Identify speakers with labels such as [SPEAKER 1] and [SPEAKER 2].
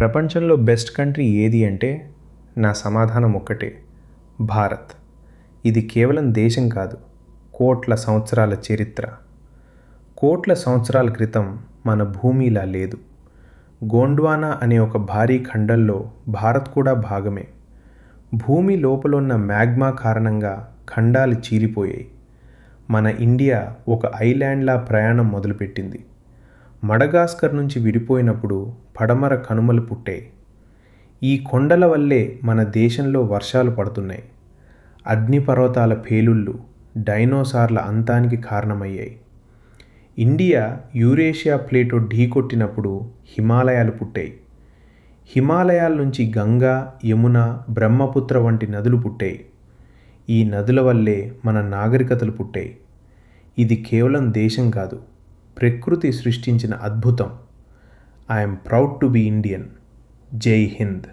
[SPEAKER 1] ప్రపంచంలో best country ఏది అంటే నా సమాధానం ఒక్కటే, భారత్. ఇది కేవలం దేశం కాదు, కోట్ల సంవత్సరాల చరిత్ర. కోట్ల సంవత్సరాల క్రితం మన భూమి ఇలా లేదు. గోండ్వానా అనే ఒక భారీ ఖండంలో భారత్ కూడా భాగమే. భూమి లోపలున్న మ్యాగ్మా కారణంగా ఖండాలు చీలిపోయాయి. మన ఇండియా ఒక ఐలాండ్లా ప్రయాణం మొదలుపెట్టింది. మడగాస్కర్ నుంచి విడిపోయినప్పుడు పడమర కనుమలు పుట్టాయి. ఈ కొండల వల్లే మన దేశంలో వర్షాలు పడుతున్నాయి. అగ్నిపర్వతాల పేలుళ్ళు డైనోసార్ల అంతానికి కారణమయ్యాయి. ఇండియా యూరేషియా ప్లేటు ఢీకొట్టినప్పుడు హిమాలయాలు పుట్టాయి. హిమాలయాల నుంచి గంగా, యమున, బ్రహ్మపుత్ర వంటి నదులు పుట్టాయి. ఈ నదుల వల్లే మన నాగరికతలు పుట్టాయి. ఇది కేవలం దేశం కాదు, ప్రకృతి సృష్టించిన అద్భుతం. I'm proud to be Indian. జై హింద్.